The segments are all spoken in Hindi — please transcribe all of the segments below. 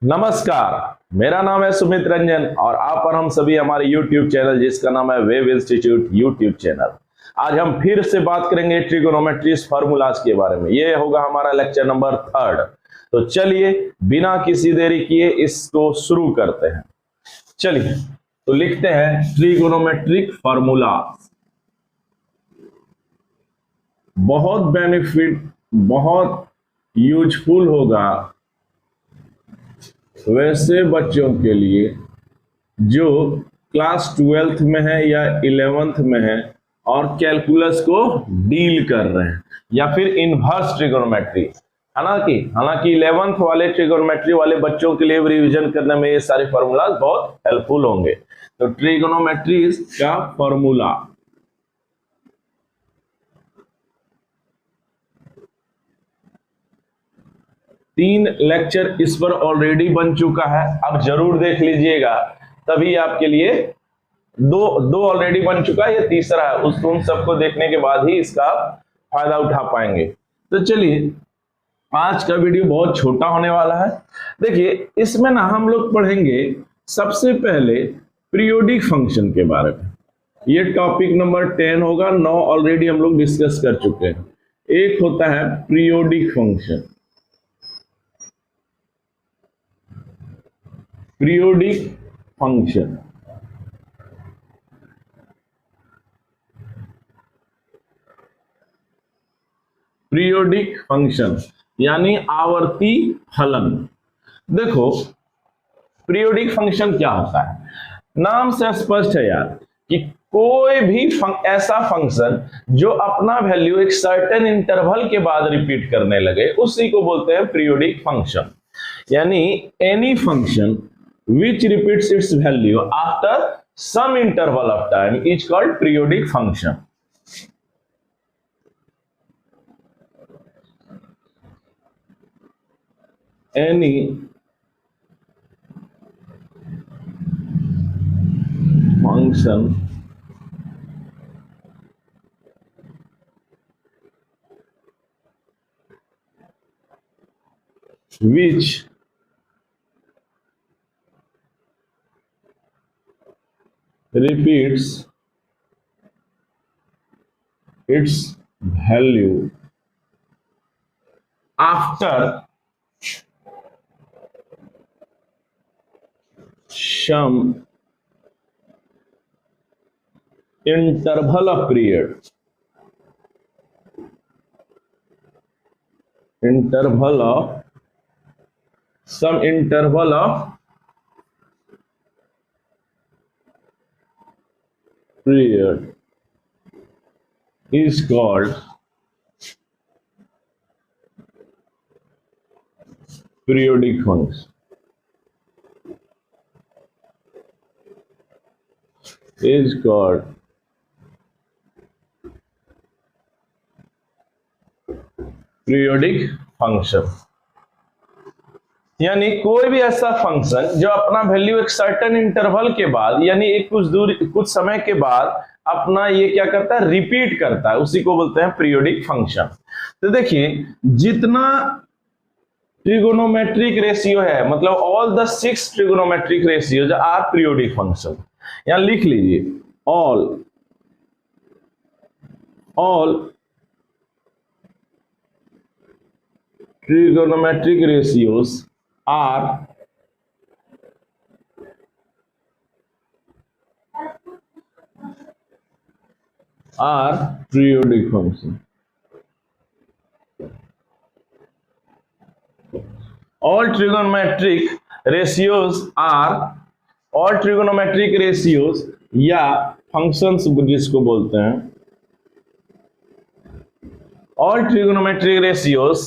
नमस्कार। मेरा नाम है सुमित रंजन और आप और हम सभी हमारे YouTube चैनल जिसका नाम है वेव इंस्टीट्यूट YouTube चैनल। आज हम फिर से बात करेंगे ट्रिगोनोमेट्रीज फार्मूलाज के बारे में। ये होगा हमारा लेक्चर नंबर 3। तो चलिए बिना किसी देरी किए इसको शुरू करते हैं। चलिए तो लिखते हैं ट्रिगोनोमेट्रिक फार्मूला। बहुत बेनिफिट, बहुत यूजफुल होगा वैसे बच्चों के लिए जो क्लास 12th में है या 11th में है और कैलकुलस को डील कर रहे हैं या फिर इनवर्स ट्रिगोनोमेट्री। हालांकि 11th वाले ट्रिगोनोमेट्री वाले बच्चों के लिए रिवीजन करने में ये सारे फॉर्मूलाज बहुत हेल्पफुल होंगे। तो ट्रिगोनोमेट्री का फॉर्मूला, तीन लेक्चर इस पर ऑलरेडी बन चुका है, आप जरूर देख लीजिएगा, तभी आपके लिए दो ऑलरेडी बन चुका है, ये तीसरा है। उन सबको देखने के बाद ही इसका फायदा उठा पाएंगे। तो चलिए आज का वीडियो बहुत छोटा होने वाला है। देखिए इसमें ना हम लोग पढ़ेंगे सबसे पहले पीरियोडिक फंक्शन के बारे में। ये टॉपिक नंबर 10 होगा। 9 ऑलरेडी हम लोग डिस्कस कर चुके हैं। एक होता है periodic function, periodic function. Periodic function यानी आवर्ती फलन। देखो पीरियोडिक फंक्शन क्या होता है, नाम से स्पष्ट है यार कि कोई भी ऐसा फंक्शन जो अपना वैल्यू एक सर्टेन इंटरवल के बाद रिपीट करने लगे उसी को बोलते हैं पीरियोडिक फंक्शन। यानी any function which repeats its value after some interval of time is called periodic function. Any function which repeats its value after some interval of period, some interval of period is called periodic function. Is called periodic function। यानी कोई भी ऐसा फंक्शन जो अपना वैल्यू एक सर्टेन इंटरवल के बाद यानी एक कुछ समय के बाद अपना ये क्या करता है, रिपीट करता है, उसी को बोलते हैं पीरियोडिक फंक्शन। तो देखिए जितना ट्रिगोनोमेट्रिक रेशियो है, मतलब all the 6 trigonometric ratios are periodic function. यहां लिख लीजिए all trigonometric ratios are periodic function. All trigonometric ratios या फंक्शंस जिसको बोलते हैं, all trigonometric ratios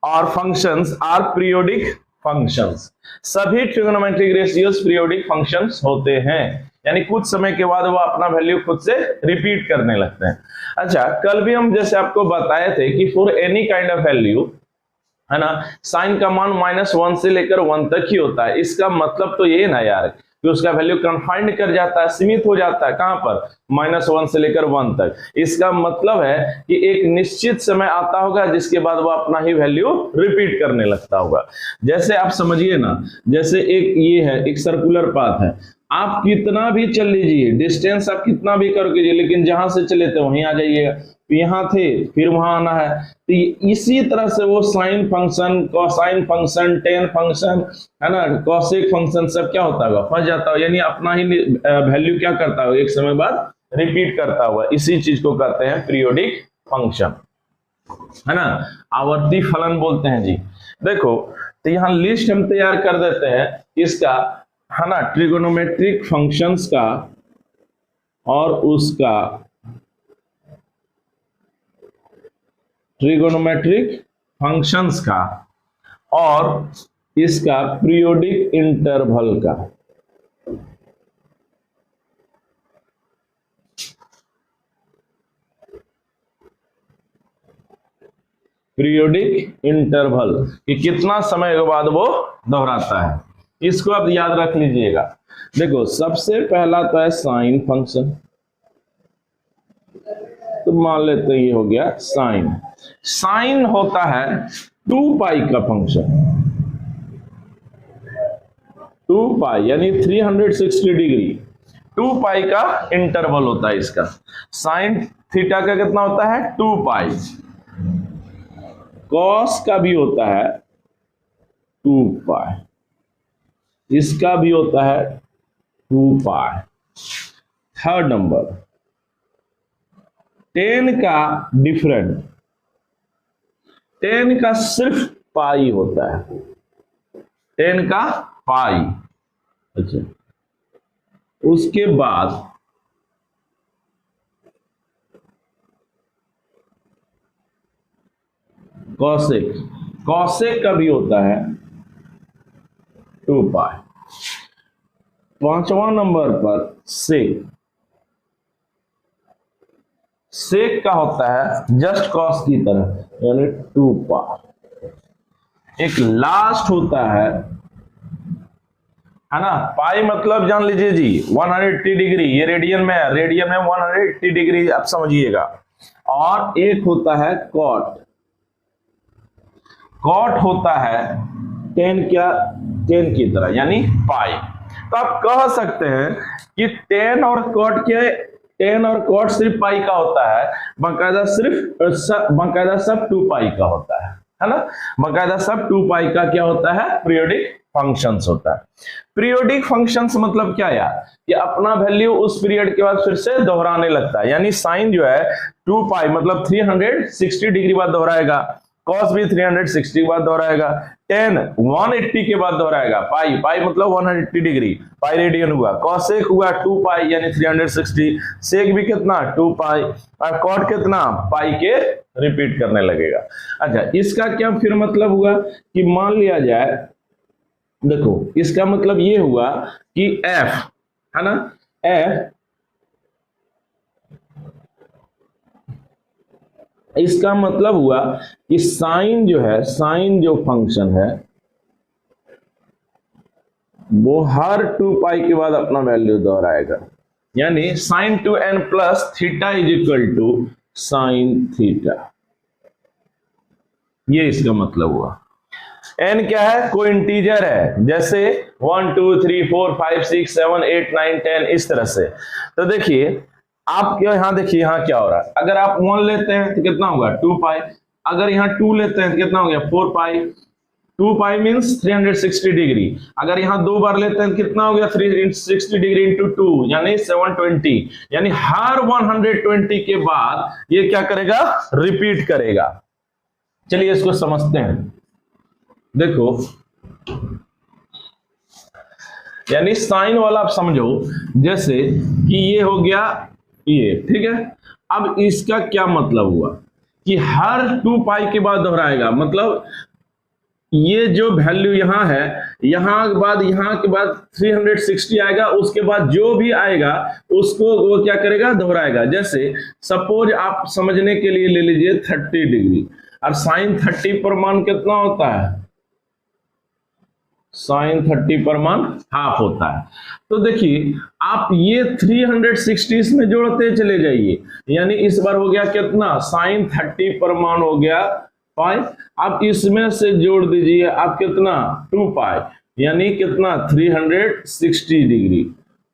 और फंक्शंस आर पीरियोडिक फंक्शंस। सभी ट्रिगोनोमेट्रिक रेशियोज पीरियोडिक फंक्शंस होते हैं, यानी कुछ समय के बाद वो अपना वैल्यू खुद से रिपीट करने लगते हैं। अच्छा, कल भी हम जैसे आपको बताए थे कि for any kind of value है ना, साइन का मान -1 से लेकर 1 तक ही होता है। इसका मतलब तो ये ना यार कि उसका वैल्यू कन्फाइंड कर जाता है, सीमित हो जाता है, कहां पर, -1 से लेकर 1 तक। इसका मतलब है कि एक निश्चित समय आता होगा जिसके बाद वो अपना ही वैल्यू रिपीट करने लगता होगा। जैसे आप समझिए ना, जैसे एक ये है, एक सर्कुलर पाथ है, आप कितना भी चल लीजिए, डिस्टेंस आप कितना भी कर कीजिए, लेकिन जहां से चले थे वहीं आ जाइएगा, यहां थे फिर वहां आना है। तो इसी तरह से वो sine function, cosine function, ten function, है ना, कोसेक फंक्शन, सब क्या होता होगा, फंस जाता होगा, यानी अपना ही वैल्यू क्या करता होगा, एक समय बाद रिपीट करता हुआ। इसी चीज को कहते हैं पीरियोडिक फंक्शन, है ना, आवर्ती फलन बोलते हैं जी। देखो, तो यहां लिस्ट हम तैयार कर देते हैं इसका, है ना, ट्रिगोनोमेट्रिक फंक्शंस का और उसका ट्रिगोनोमेट्रिक फंक्शंस का और इसका पीरियोडिक इंटरवल का। पीरियोडिक इंटरवल कि कितना समय के बाद वो दोहराता है, इसको आप याद रख लीजिएगा। देखो, सबसे पहला तो है साइन फंक्शन, तो मान लेते हैं ये हो गया साइन। साइन होता है 2 पाई का फंक्शन, 2 पाई यानी 360 डिग्री, 2 पाई का इंटरवल होता है इसका। साइन थीटा का कितना होता है, 2 पाई। कॉस का भी होता है 2 पाई, इसका भी होता है 2 पाई। थर्ड नंबर, टेन का डिफरेंट, टेन का सिर्फ पाई होता है, टेन का पाई। अच्छा, उसके बाद कॉसेक, कॉसेक का भी होता है 2 पाई। पांचवा नंबर पर सेक, सेक का होता है जस्ट कॉस की तरह यानी 2 पाई। एक लास्ट होता है ना, पाई मतलब जान लीजिए जी 180 डिग्री, ये रेडियन में है, रेडियन में 180 डिग्री आप समझिएगा। और एक होता है कॉट, कॉट होता है 10 क्या, 10 की तरह यानी पाई। तो आप कह सकते हैं कि 10 और कॉट के, 10 और कॉट सिर्फ पाई का होता है, बाकायदा बाकायदा सब 2 पाई का होता है ना, बाकायदा सब 2 पाई का क्या होता है, पीरियोडिक फंक्शंस होता है। पीरियोडिक फंक्शंस मतलब क्या यार, कि अपना वैल्यू उस पीरियड के बाद फिर से दोहराने लगता है। यानी साइन जो है 2 पाई मतलब 360 डिग्री बाद दोहराएगा, कॉस भी 360 के बाद दोहराएगा, टेन 180 के बाद दोहराएगा, पाई, पाई मतलब 180 डिग्री, पाई रेडियन हुआ, कॉसेक हुआ 2 पाई यानी 360, सेक भी कितना 2 पाई, और कॉट कितना पाई के रिपीट करने लगेगा। अच्छा, इसका क्या फिर मतलब हुआ कि मान लिया जाए, देखो इसका मतलब ये हुआ कि f, है ना, f, इसका मतलब हुआ कि साइन जो है, साइन जो फंक्शन है वो हर 2 पाई के बाद अपना वैल्यू दोहराएगा, यानी sine 2n plus theta is equal to sine theta, ये इसका मतलब हुआ। n क्या है, कोई इंटीजर है, जैसे 1 2 3 4 5 6 7 8 9 10 इस तरह से। तो देखिए आप क्या, यहां देखिए यहां क्या हो रहा है, अगर आप 1 लेते हैं तो कितना होगा 2 पाई, अगर यहां 2 लेते हैं तो कितना हो गया 4 पाई, 2 पाई मींस 360 डिग्री, अगर यहां 2 बार लेते हैं तो कितना हो गया 360 डिग्री इंटू 2 यानी 720, यानी हर 120 के बाद ये क्या करेगा, रिपीट करेगा। चलिए इसको समझते हैं। देखो, यानी साइन वाला आप समझो, जैसे कि ये हो गया ये, ठीक है। अब इसका क्या मतलब हुआ कि हर 2 पाई के बाद दोहराएगा, मतलब ये जो वैल्यू यहां है, यहां के बाद 360 आएगा, उसके बाद जो भी आएगा उसको वो क्या करेगा, दोहराएगा। जैसे सपोज आप समझने के लिए ले लीजिए 30 डिग्री, और साइन 30 पर मान कितना होता है साइन 30 पर मान हाफ होता है। तो देखिए आप ये 360 इसमें जोड़ते चले जाइए, यानी इस बार हो गया कितना, साइन 30 पर मान हो गया पाई। आप इसमें से जोड़ दीजिए आप कितना, 2 पाई, यानी कितना 360 डिग्री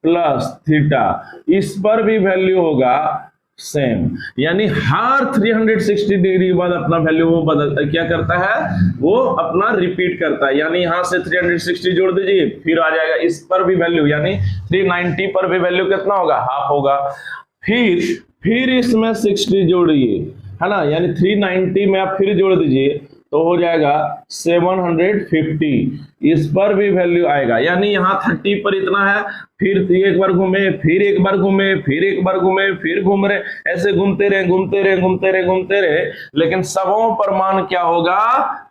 प्लस थीटा, इस पर भी वैल्यू होगा सेम, यानी हर 360 डिग्री के बाद अपना वैल्यू वो बदल क्या करता है, वो अपना रिपीट करता है। यानी यहां से 360 जोड़ दीजिए, फिर आ जाएगा इस पर भी वैल्यू, यानी 390 पर भी वैल्यू कितना होगा, हाफ होगा। फिर इसमें 60 जोड़िए, है ना, यानी 390 में आप फिर जोड़ दीजिए तो हो जाएगा 750, इस पर भी वैल्यू आएगा, यानी यहाँ 30 पर इतना है, फिर एक बार घूमे, फिर एक बार घूमे, फिर एक बार घूमे, फिर घूम रहे, ऐसे घूमते रहे घूमते रहे घूमते रहे घूमते रहे, लेकिन सबों पर मान क्या होगा,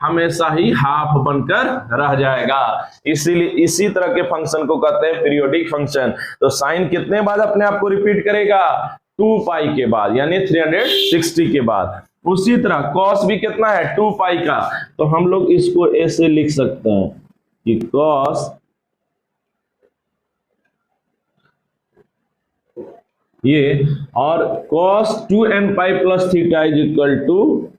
हमेशा ही हाफ बनकर रह जाएगा। इसीलिए इसी तरह के फंक्शन को कहते हैं पीरियोडिक फंक्शन। तो साइन कितने बाद अपने आप को रिपीट करेगा, 2 पाई के बाद, यानी 360 के बाद। उसी तरह कॉस भी कितना है, 2 पाई का, तो हम लोग इसको ऐसे लिख सकते हैं कि कॉस ये, और cos 2n pi plus theta is equal to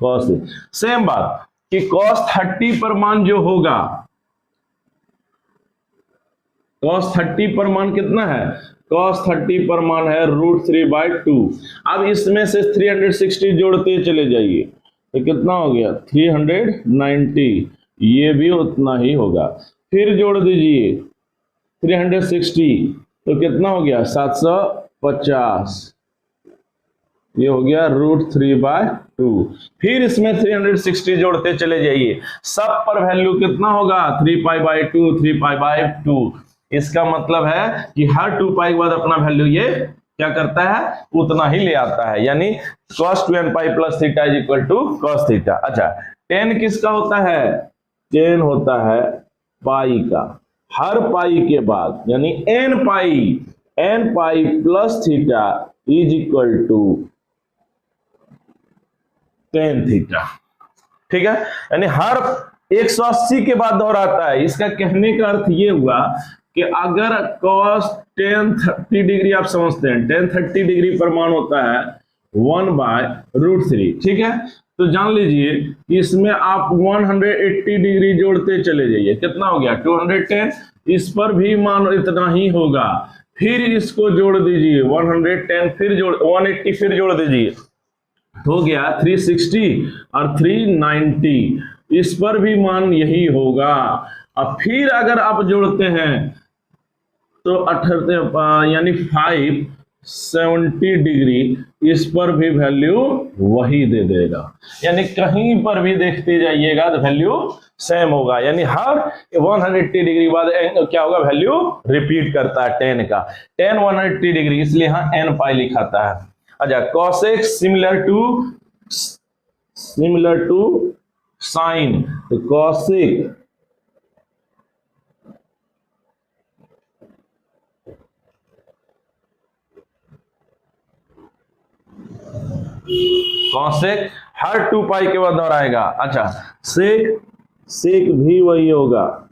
cos। Same बात कि cos 30 पर मान जो होगा, cos 30 पर मान कितना है, cos 30 पर मान है √3/2। अब इसमें से 360 जोड़ते चले जाइए तो कितना हो गया, 390, ये भी उतना ही होगा। फिर जोड़ दीजिए 360 तो कितना हो गया, 750, ये हो गया √3/2। फिर इसमें 360 जोड़ते चले जाइए, सब पर वैल्यू कितना होगा, 3π/2 3π/2। इसका मतलब है कि हर 2 पाई के बाद अपना वैल्यू ये क्या करता है, उतना ही ले आता है, यानी cos 2n pi plus theta is equal to cos theta. अच्छा, tan किसका होता है, tan होता है पाई का, हर पाई के बाद, यानी n pi plus theta is equal to tan theta. ठीक है, यानी हर 180 के बाद दोहराता है। इसका कहने का अर्थ ये हुआ कि अगर cos tan 30 डिग्री, आप समझते हैं tan 30 डिग्री पर मान होता है 1/√3, ठीक है, तो जान लीजिए इसमें आप 180 डिग्री जोड़ते चले जाइए, कितना हो गया 210, इस पर भी मान इतना ही होगा, फिर इसको जोड़ दीजिए 110, फिर जोड़ 180, फिर जोड़ दीजिए, हो गया 360 और 390, इस पर भी मान यही होगा। अब फिर अगर आप जोड़ते हैं तो 78 यानी 570 डिग्री, इस पर भी वैल्यू वही दे देगा, यानी कहीं पर भी देखते जाइएगा तो वैल्यू सेम होगा, यानी हर 180 डिग्री बाद क्या होगा, वैल्यू रिपीट करता है tan का, tan 180 डिग्री, इसलिए यहां n पाई लिखाता है। अच्छा, cosec सिमिलर टू साइन, तो cosec हर 2 पाई के बाद दोहराएगा। अच्छा, सेक भी वही होगा,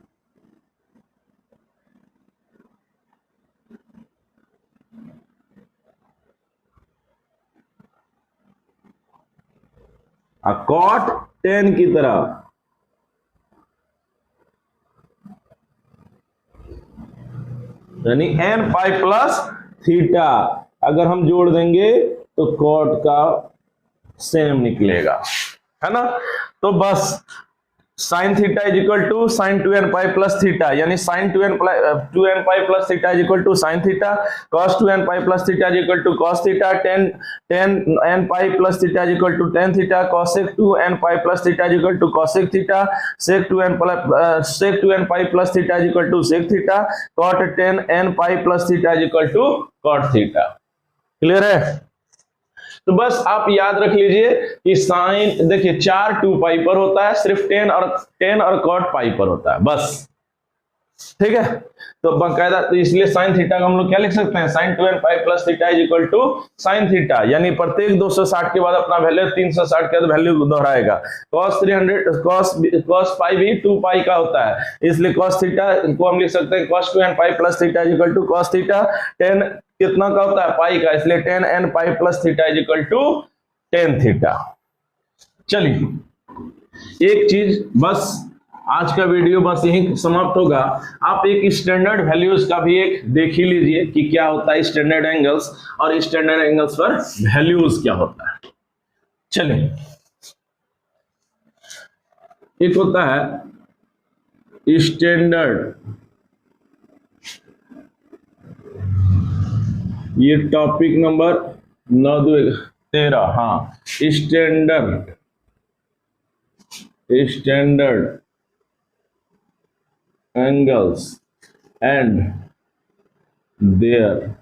cot tan की तरह, यानी n पाई प्लस थीटा अगर हम जोड़ देंगे तो cot का सेम निकलेगा, है ना। तो बस sine theta is equal to sine 2n pi plus theta, यानी sine 2n pi plus theta is equal to sine theta, cos 2n pi plus theta is equal to cos theta, tan n pi plus theta is equal to tan theta, cosec 2n pi plus theta is equal to cosec theta, sec 2n pi plus theta is equal to sec theta, cot tan n pi plus theta is equal to cot theta. Clear है। तो बस आप याद रख लीजिए कि साइन देखिए 4 2 पाई पर होता है, सिर्फ tan और cot पाई पर होता है, बस ठीक है, तो बाकायदा, तो इसलिए साइन थीटा का हम लोग क्या लिख सकते हैं, sine 2n pi plus theta is equal to sine theta, यानी प्रत्येक 260 के बाद अपना वैल्यू 360 का वैल्यू दोहराएगा। cos 300 cos पाई भी 2 पाई का होता है, इसलिए cos थीटा को हम लिख सकते हैं cos 2n pi plus theta is equal to cos theta 10 कितना का होता है, पाई का, इसलिए 10n pi plus theta is equal to 10 theta. चलिए एक चीज बस, आज का वीडियो बस यहीं समाप्त होगा। आप एक स्टैंडर्ड वैल्यूज का भी एक देख ही लीजिए कि क्या होता है स्टैंडर्ड एंगल्स, और स्टैंडर्ड एंगल्स पर वैल्यूज क्या होता है। चलिए, एक होता है स्टैंडर्ड, ये टॉपिक नंबर 9-13, हाँ, standard angles and their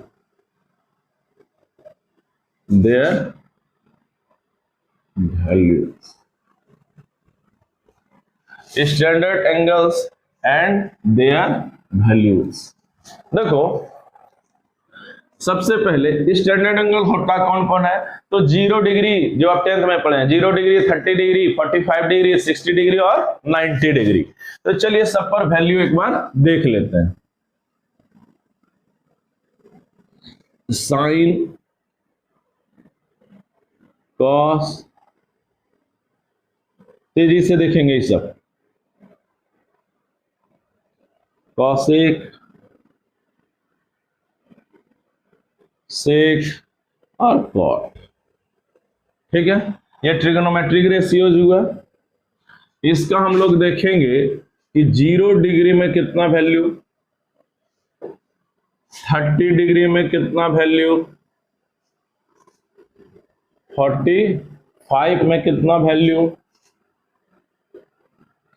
values, standard angles and their values। देखो सबसे पहले स्टैंडर्ड एंगल होता कौन कौन है, तो 0 डिग्री जो आप 10th में पढ़े हैं, 0 डिग्री, 30 डिग्री, 45 डिग्री, 60 डिग्री और 90 डिग्री। तो चलिए सब पर वैल्यू एक बार देख लेते हैं। साइन, कॉस, तेजी से देखेंगे ये सब, कॉसेक, सेक और कॉट, ठीक है, ये ट्रिगोनोमेट्रिक रेशियोज हुआ। इसका हम लोग देखेंगे कि 0 डिग्री में कितना वैल्यू, 30 डिग्री में कितना वैल्यू, 45 में कितना वैल्यू,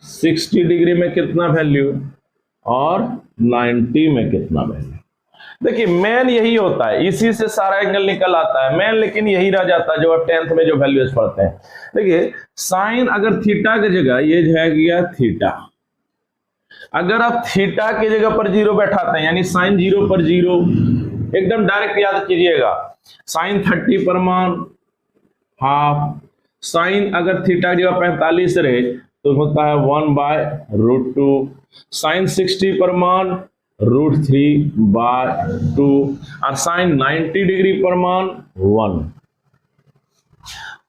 60 डिग्री में कितना वैल्यू और 90 में कितना वैल्यू। देखिए मेन यही होता है, इसी से सारा एंगल निकल आता है मेन, लेकिन यही रह जाता है जो आप 10th में जो वैल्यूज पढ़ते हैं। देखिए साइन अगर थीटा की जगह ये है गया थीटा, अगर आप थीटा की जगह पर 0 बैठाते हैं, यानी साइन 0 पर 0, एकदम डायरेक्ट याद कीजिएगा, साइन 30 पर मान हाफ, साइन अगर थीटा की जगह 45 रहे तो होता है 1/√2, साइन 60 पर मान √3/2, और साइन 90 डिग्री पर मान 1,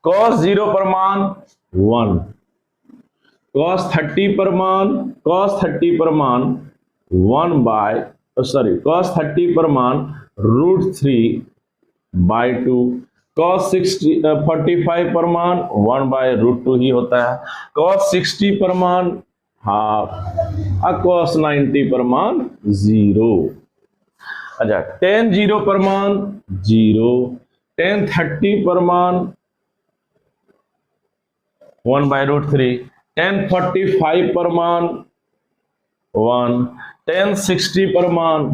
cos 0 पर मान 1, cos 30 पर मान 1/cos 30 पर मान √3/2, cos 45 पर मान 1/√2 ही होता है, cos 60 पर मान हाफ, cos 90 पर मान 0। अच्छा, tan 0 पर मान 0, tan 30 पर मान 1/√3, tan 45 पर मान 1, tan 60 पर मान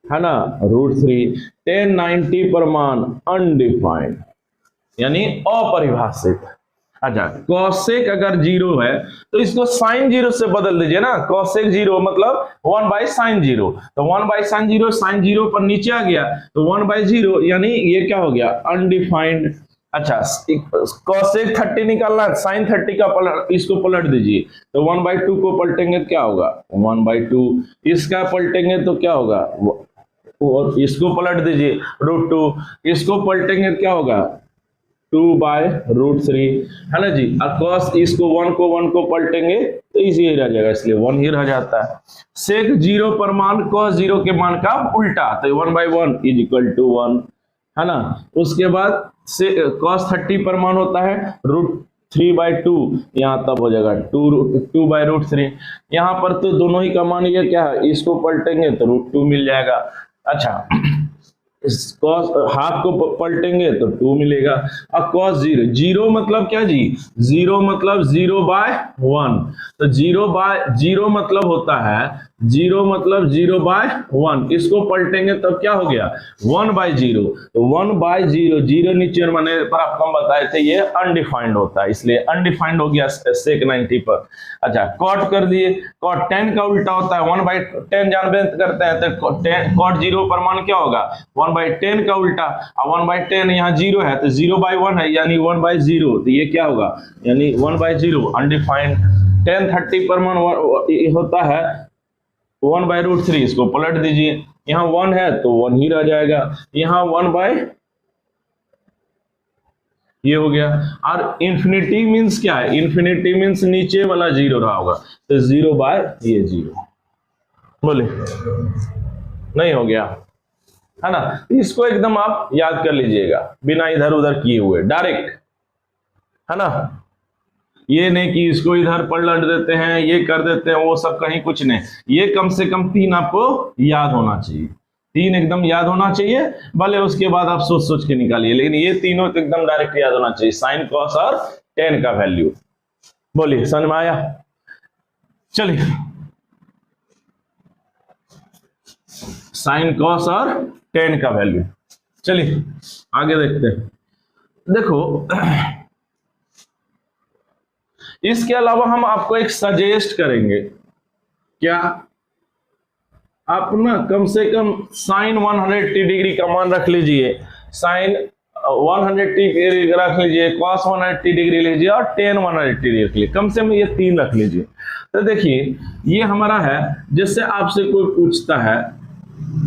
है ना √3, tan 90 पर मान अनडिफाइंड यानी अपरिभाषित। अच्छा, कॉसेक अगर 0 है तो इसको साइन 0 से बदल दीजिए ना, कॉसेक 0 मतलब 1/sin 0, तो 1/sin 0, साइन 0 पर नीचे आ गया तो 1/0, यानी ये क्या हो गया, अनडिफाइंड। अच्छा, कॉसेक 30 निकालना है, साइन 30 का इसको पलट दीजिए तो 1/2 को पलटेंगे क्या होगा 1/2, इसका पलटेंगे तो क्या होगा, और इसको पलट दीजिए √2, इसको पलटेंगे क्या होगा 2/√3, है ना जी। और cos इसको 1 को पलटेंगे तो इसी रह जाएगा, इसलिए 1 ही रह जाता है। sec 0 पर मान cos 0 के मान का उल्टा, तो 1/1 इज इक्वल टू 1, है ना। उसके बाद से cos 30 पर मान होता है √3/2, यहाँ तब हो जाएगा 2/√3। यहाँ पर तो दोनों ही का मान ये क्या है, इसको पलटेंगे तो √2 मिल जाएगा। अच्छा, cos हाफ को पलटेंगे तो 2 मिलेगा। अब cos 0 मतलब क्या जी, 0 मतलब 0/1, तो 0/0 मतलब होता है जीरो मतलब 0/1, इसको पलटेंगे तब क्या हो गया 1/0। तो 1/0, जीरो नीचे माने पर आपको हम बताए थे ये अनडिफाइंड होता है, इसलिए अनडिफाइंड हो गया sec 90 पर। अच्छा कॉट कर दिए, कॉट 10 का उल्टा होता है 1/10 जानबे करते हैं, तो कॉट 0 पर मान क्या होगा 1/10 का उल्टा, और 1/10 यहाँ 0 है तो 0/1 है यानी 1/0, तो ये क्या होगा यानी 1/0 अनडिफाइंड। 10/30 पर मान होता है 1/√3, इसको पलट दीजिए, यहाँ 1 है तो 1 ही रह जाएगा, यहाँ 1 ये हो गया। और इन्फिनिटी मींस क्या है, इन्फिनिटी मींस नीचे वाला 0 रहा होगा, तो 0/0 बोले नहीं हो गया है ना। इसको एकदम आप याद कर लीजिएगा बिना इधर उधर किए हुए, डायरेक्ट, है ना। ये नहीं कि इसको इधर पलट देते हैं, ये कर देते हैं, वो सब कहीं कुछ नहीं। ये कम से कम 3 आपको याद होना चाहिए, 3 एकदम याद होना चाहिए, भले उसके बाद आप सोच सोच के निकालिए, लेकिन ये तीनों तो एकदम डायरेक्ट याद होना चाहिए, साइन कॉस और टेन का वैल्यू। बोलिए समझ में आया। चलिए साइन कॉस और टेन का वैल्यू, चलिए आगे देखते हैं। देखो इसके अलावा हम आपको एक सजेस्ट करेंगे, क्या आप ना कम से कम साइन 180 डिग्री का मान रख लीजिए, साइन 180 डिग्री रख लीजिए, कॉस 180 डिग्री लीजिए और टेन 180 डिग्री रख लीजिए, कम से कम ये 3 रख लीजिए। तो देखिए ये हमारा है, जिससे आपसे कोई पूछता है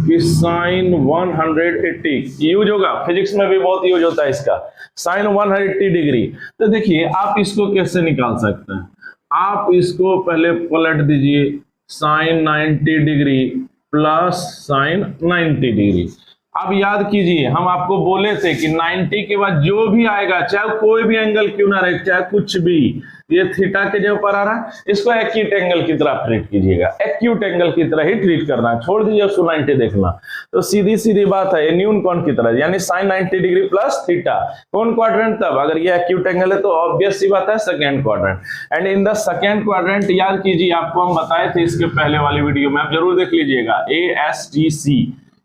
कि साइन 180 यूज होगा, फिजिक्स में भी बहुत यूज होता है इसका, साइन 180 डिग्री। तो देखिए आप इसको कैसे निकाल सकते हैं, आप इसको पहले पलट दीजिए, sine 90 degree plus sine 90 degree. अब याद कीजिए हम आपको बोले थे कि 90 के बाद जो भी आएगा, चाहे कोई भी एंगल क्यों ना रहे, चाहे कुछ भी, ये थीटा के जो ऊपर आ रहा है इसको एक्यूट एंगल की तरह ट्रीट कीजिएगा, एक्यूट एंगल की तरह ही ट्रीट करना है, छोड़ दीजिए उसको 90 देखना। तो सीधी सीधी बात है, ये न्यून कोण की तरह, यानी साइन 90 डिग्री प्लस थीटा, कौन क्वाड्रेंट, तब अगर ये एक्यूट एंगल है तो ऑब्वियस सी बात है second quadrant. And in the second quadrant याद कीजिए, आपको हम बताए थे इसके पहले वाली वीडियो में, आप जरूर देख लीजिएगा, ASTC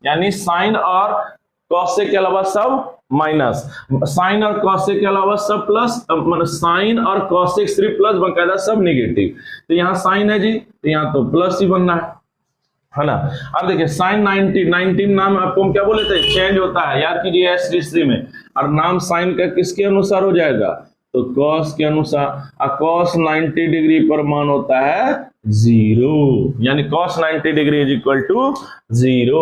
यानी साइन और कॉसेक के अलावा सब माइनस, साइन और कॉसेक के अलावा सब प्लस, मतलब साइन और कॉसेक सिर्फ प्लस, बकायदा सब नेगेटिव। तो यहाँ साइन है जी, तो यहाँ तो प्लस ही बनना है ना। अब देखिए साइन 90 नाम आपको हम क्या बोले थे, चेंज होता है, याद कीजिए ASTC में, और नाम साइन का किसके अनुसार हो जाएगा, तो कॉस के अनुसार। कॉस 90 डिग्री पर मान होता है 0, यानी cos 90 degree is equal to 0,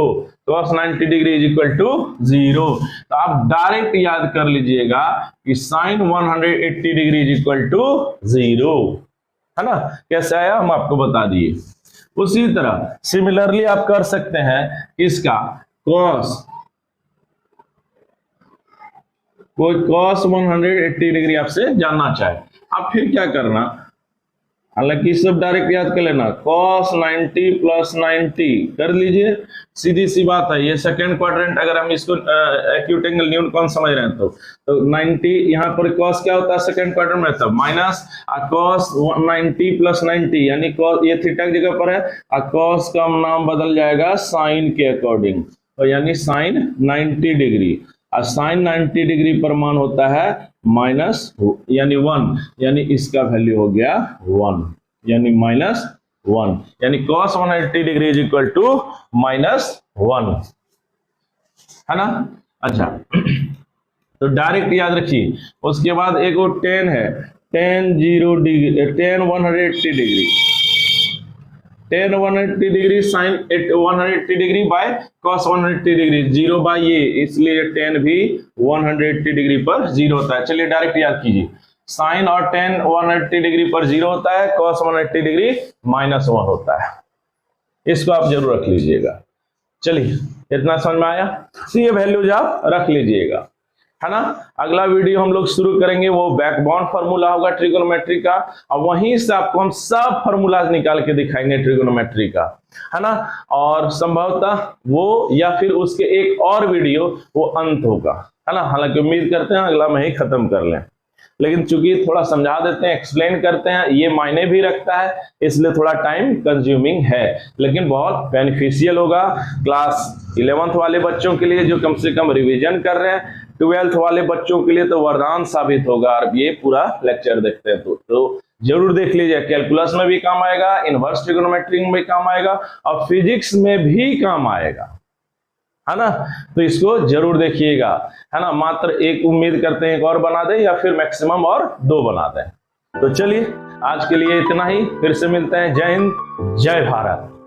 cos 90 degree is equal to 0। तो आप डायरेक्ट याद कर लीजिएगा कि sine 180 degree is equal to 0, है ना। कैसे आया हम आपको बता दिए। उसी तरह सिमिलरली आप कर सकते हैं इसका cos, कोई cos 180 डिग्री आपसे जानना चाहे, आप फिर क्या करना, हालांकि सब डायरेक्ट याद कर लेना, cos 90 प्लस 90 कर लीजिए, सीधी सी बात है। ये सेकंड क्वाड्रेंट, अगर हम इसको एक्यूट एंगल न्यून कोण समझ रहे हैं तो 90 यहाँ पर cos क्या होता है सेकंड क्वाड्रेंट में, तब माइनस, cos 90 प्लस 90 यानी cos, ये थीटा की जगह पर है, cos का नाम बदल जाएगा साइन के अकॉर्डिंग, तो यानी साइन 90 डिग्री, और साइन 90 डिग्री पर मान होता है माइनस यानी 1, यानी इसका वैल्यू हो गया 1, यानी -1, यानी cos 180 degree is equal to -1, है ना। अच्छा तो डायरेक्ट याद रखिए। उसके बाद एक वो tan है, tan 180 degree, tan 180 degree sine 180 degree by cos 180 degree, 0 by ये, इसलिए tan भी 180 डिग्री पर 0 होता है। चलिए डायरेक्ट याद कीजिए, साइन और tan 180 डिग्री पर 0 होता है, cos 180 डिग्री -1 होता है, इसको आप जरूर रख लीजिएगा। चलिए इतना समझ में आया, तो ये वैल्यूज आप रख लीजिएगा, है ना। अगला वीडियो हम लोग शुरू करेंगे, वो बैकबोन फार्मूला होगा ट्रिगोनोमेट्री का, और वहीं से आपको हम सब फार्मूलाज निकाल के दिखाएंगे ट्रिगोनोमेट्री का, है ना। और संभवतः वो या फिर उसके एक और वीडियो वो अंत होगा, है ना। हालांकि उम्मीद करते हैं अगला में ही खत्म कर लें। लेकिन चूंकि थोड़ा समझा देते हैं, एक्सप्लेन करते हैं, ये मायने भी रखता है, इसलिए थोड़ा टाइम कंज्यूमिंग है, लेकिन बहुत बेनिफिशियल होगा क्लास 11th वाले बच्चों के लिए जो कम से कम रिवीजन कर रहे हैं। 12th वाले बच्चों के लिए तो वरदान साबित होगा। और ये पूरा लेक्चर देखते हैं तो जरूर देख लीजिए। कैलकुलस में भी काम आएगा, इनवर्स ट्रिग्नोमेट्री में भी काम आएगा, और फिजिक्स में भी काम आएगा, है ना। तो इसको जरूर देखिएगा, है ना। मात्र एक उम्मीद करते हैं एक और बना दें, या फिर मैक्सिमम और 2 बना दें। तो चलिए आज के लिए इतना ही, फिर से मिलते हैं। जय हिंद, जय भारत।